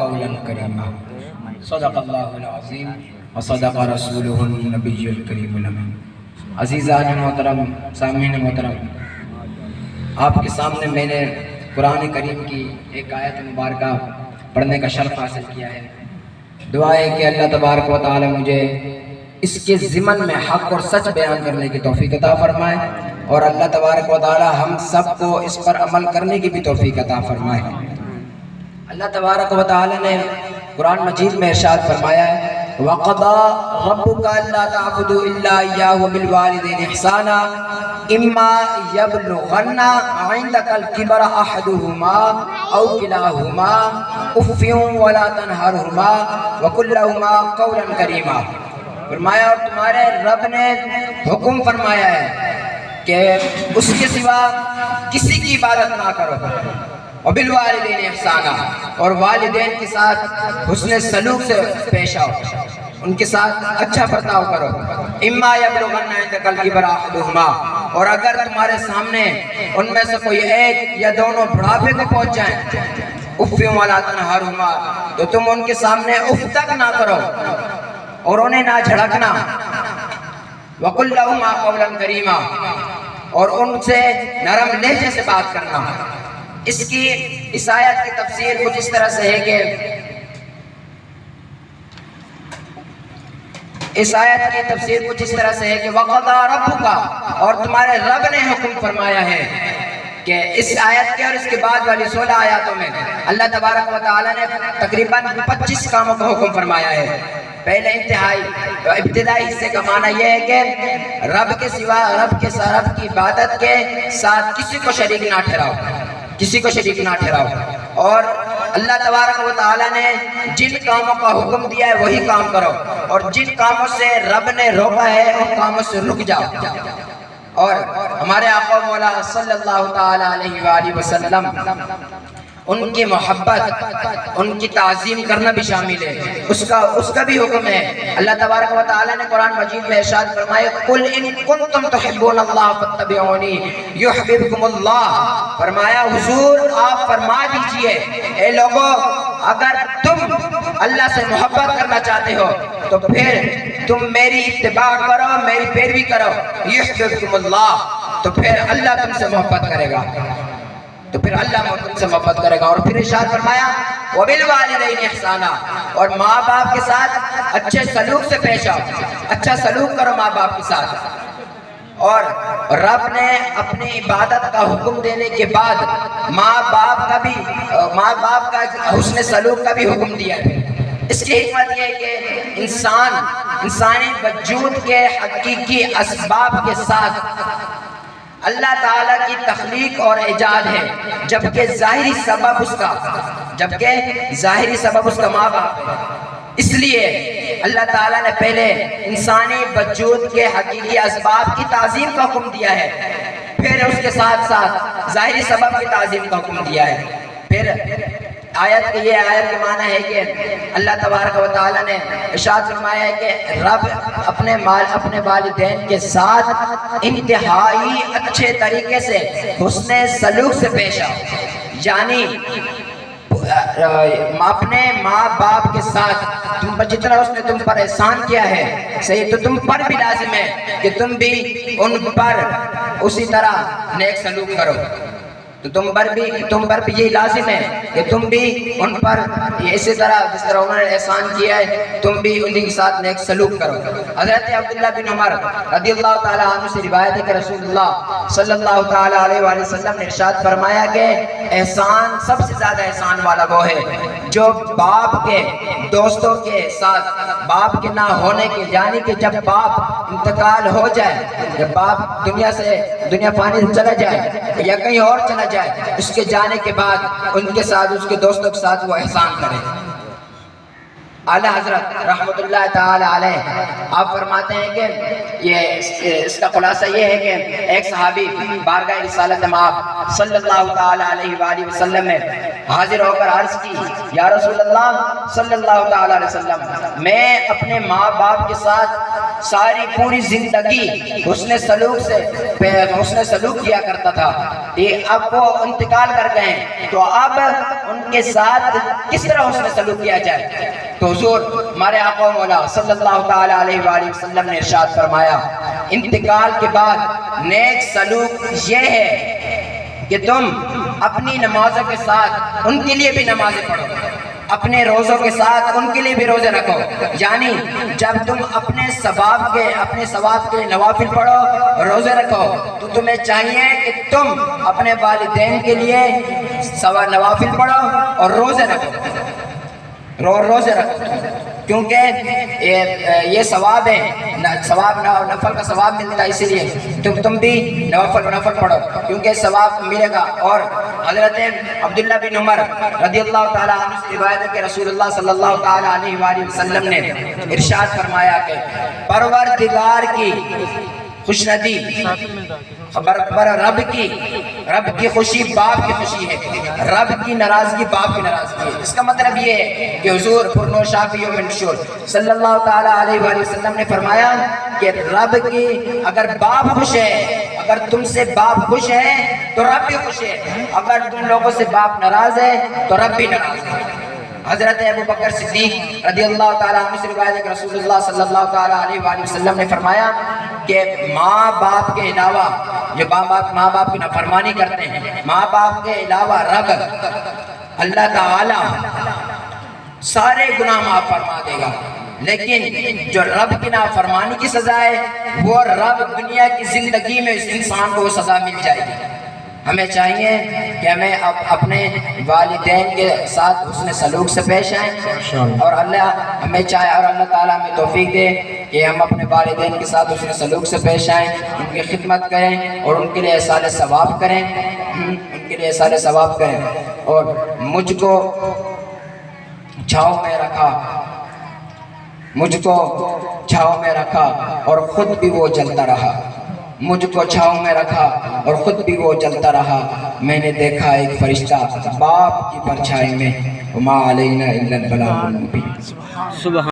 قولا کریما صدق اللہ العظیم وصدق رسولہ النبی الکریم الامین۔ عزیزان محترم، سامعین محترم، آپ کے سامنے میں نے قرآن کریم کی ایک آیت مبارکہ پڑھنے کا شرف حاصل کیا ہے۔ دعا ہے کہ اللہ تبارک و تعالی مجھے اس کے ضمن میں حق اور سچ بیان کرنے کی توفیق عطا فرمائے، اور اللہ تبارک و تعالی ہم سب کو اس پر عمل کرنے کی بھی توفیق عطا فرمائے۔ اللہ تبارک و تعالی نے قرآن مجید میں ارشاد فرمایا ہے وَقَضَىٰ رَبُّكَ أَلَّا تَعْبُدُوا إِلَّا إِيَّاهُ وَبِالْوَالِدَيْنِ إِحْسَانًا إِمَّا يَبْلُغَنَّ عِندَكَ الْكِبَرَ أَحَدُهُمَا أَوْ كِلَاهُمَا أُفٍّ وَلَا تَنْهَرْهُمَا وَقُل لَّهُمَا قَوْلًا كَرِيمًا۔ فرمایا اور تمہارے رب نے حکم فرمایا ہے کہ اس کے سوا کسی کی عبادت نہ کرو، وبالوالدین احسانا، اور والدین کے ساتھ حسن سلوک سے پیش آؤ، ان کے ساتھ اچھا برتاؤ کرو۔ اما یبلغن عندک الکبر احدہما، اور اگر تمہارے سامنے ان میں سے کوئی ایک یا دونوں بڑھاپے کو پہنچ جائیں، اف ولا تنہرہما، تو تم ان کے سامنے اف تک نہ کرو اور انہیں نہ جھڑکنا۔ وقل لہما قولا کریما، اور ان سے نرم لہجے سے بات کرنا۔ اس آیت کی تفسیر کچھ اس طرح سے ہے کہ وَقَضَىٰ رَبُّكَ، اور تمہارے رب نے حکم فرمایا ہے کہ اس آیت کے اور اس کے بعد والی 16 آیاتوں میں اللہ تبارک و تعالی نے تقریباً 25 کاموں کا حکم فرمایا ہے۔ پہلے ابتدائی حصے کا معنی یہ ہے کہ رب کے سوا رب کی عبادت کے ساتھ کسی کو شریک نہ ٹھہراؤ، اور اللہ تبارک و تعالی نے جن کاموں کا حکم دیا ہے وہی کام کرو، اور جن کاموں سے رب نے روکا ہے ان کاموں سے رک جاؤ۔ اور ہمارے آقا مولا صلی اللہ تعالی علیہ وآلہ وسلم، ان کی محبت، ان کی تعظیم کرنا بھی شامل ہے، اس کا بھی حکم ہے۔ اللہ تبارک و تعالی نے قرآن مجید میں ارشاد فرمایا قل ان کنتم تحبون اللہ فاتبعونی یحببکم اللہ۔ فرمایا حضور آپ فرما دیجئے اے لوگوں، اگر تم اللہ سے محبت کرنا چاہتے ہو تو پھر تم میری اتباع کرو، میری پیروی کرو، یحببکم اللہ، تو پھر اللہ تم سے محبت کرے گا، اور پھر ارشاد فرمایا وَبِالْوَالِدَيْنِ احسانا، اور ماں باپ کے ساتھ اچھے سلوک سے پیش آؤ، اچھا سلوک کرو ماں باپ کے ساتھ۔ اور رب نے اپنی عبادت کا حکم دینے کے بعد ماں باپ کا حسن سلوک کا بھی حکم دیا ہے۔ اس کی حکمت یہ ہے کہ انسانی وجود کے حقیقی اسباب کے ساتھ اللہ تعالیٰ کی تخلیق اور ایجاد ہے، جبکہ ظاہری سبب اس کا ماں باپ ہے۔ اس لیے اللہ تعالیٰ نے پہلے انسانی وجود کے حقیقی اسباب کی تعظیم کا حکم دیا ہے، پھر اس کے ساتھ ساتھ ظاہری سبب کی تعظیم کا حکم دیا ہے۔ پھر آیت کے معنی ہے کہ اللہ تبارک و تعالی نے ارشاد فرمایا ہے کہ رب اپنے والدین کے ساتھ انتہائی اچھے طریقے سے حسن سلوک سے پیش آؤ، یعنی اپنے ماں باپ کے ساتھ جتنا اس نے تم پر احسان کیا ہے صحیح، تو تم پر بھی لازم ہے کہ تم بھی ان پر اسی طرح نیک سلوک کرو۔ تو تم پر بھی یہ لازم ہے کہ تم بھی ان پر اسی طرح جس طرح انہوں نے احسان کیا ہے تم بھی ان کے ساتھ نیک سلوک کرو۔ حضرت عبداللہ بن عمر رضی اللہ تعالیٰ عنہ سے روایت ہے کہ رسول اللہ صلی اللہ تعالیٰ علیہ وآلہ وسلم نے ارشاد فرمایا کہ احسان سب سے زیادہ احسان والا وہ ہے جو باپ کے دوستوں کے ساتھ، باپ کے نہ ہونے کے، یعنی کہ جب باپ انتقال ہو جائے، جب باپ دنیا فانی سے چلا جائے یا کہیں اور چلا جائے، اس کے جانے کے بعد ان کے ساتھ، اس کے دوستوں کے ساتھ وہ احسان کرے۔ اعلیٰ حضرت رحمت اللہ تعالی علیہ آپ فرماتے ہیں کہ اس کا خلاصہ یہ ہے کہ ایک صحابی بارگاہ رسالت مآب صلی اللہ تعالی علیہ وآلہ وسلم میں حاضر ہو کر عرض کی یا رسول اللہ صلی اللہ تعالی علیہ وسلم، میں اپنے ماں باپ کے ساتھ ساری پوری زندگی حسن سلوک کیا کرتا تھا، یہ اب وہ انتقال کر گئے ہیں، تو اب ان کے ساتھ کس طرح حسن سلوک کیا جائے؟ تو حضور ہمارے آقا و مولا صلی اللہ تعالی علیہ وآلہ وسلم نے ارشاد فرمایا، انتقال کے بعد نیک سلوک یہ ہے کہ تم اپنی نمازوں کے ساتھ ان کے لیے بھی نمازیں پڑھو، اپنے روزوں کے ساتھ ان کے لیے بھی روزے رکھو، یعنی جب تم اپنے ثواب کے نوافل پڑھو، روزے رکھو، تو تمہیں چاہیے کہ تم اپنے والدین کے لیے نوافل پڑھو اور روزے رکھو، کیونکہ یہ ثواب ہے، نفل کا ثواب ملتا ہے، اسی لیے تم بھی نفل پڑھو کیونکہ ثواب ملے گا۔ اور حضرت عبداللہ بن عمر رضی اللہ تعالیٰ عنہ سے روایت ہے کہ رسول اللہ صلی اللہ تعالیٰ علیہ وآلہ وسلم نے ارشاد فرمایا کہ پروردگار کی خوشندی رب کی خوشی باپ کی خوشی ہے، رب کی ناراضگی باپ کی ناراضگی ہے۔ اس کا مطلب یہ ہے کہ حضور پرنو شافی و منشور صلی اللہ تعالیٰ علیہ وآلہ وسلم نے فرمایا کہ رب کی اگر باپ خوش ہے، اگر تم سے باپ خوش ہے تو رب بھی خوش ہے، اگر تم لوگوں سے باپ ناراض ہے تو رب بھی ناراض ہے۔ حضرت ابو بکر صدیق رضی اللہ تعالیٰ عنہ سے روایت ہے کہ رسول اللہ صلی اللہ تعالیٰ علیہ وآلہ وسلم نے فرمایا کہ ماں باپ کے علاوہ جو ماں باپ کی نافرمانی کرتے ہیں، ماں باپ کے علاوہ رب اللہ تعالیٰ سارے گناہ معاف فرما دے گا، لیکن جو رب کی نافرمانی کی سزا ہے وہ رب دنیا کی زندگی میں اس انسان کو وہ سزا مل جائے گی۔ ہمیں چاہیے کہ ہمیں اپنے والدین کے ساتھ حسن سلوک سے پیش آئیں، اور اللہ تعالیٰ ہمیں توفیق دے کہ ہم اپنے والدین کے ساتھ حسن سلوک سے پیش آئیں، ان کی خدمت کریں اور ان کے لیے ایصال ثواب کریں، اور مجھ کو چھاؤں میں رکھا اور خود بھی وہ جلتا رہا، میں نے دیکھا ایک فرشتہ باپ کی پرچھائی میں، وما علینا الا البلاغ المبین۔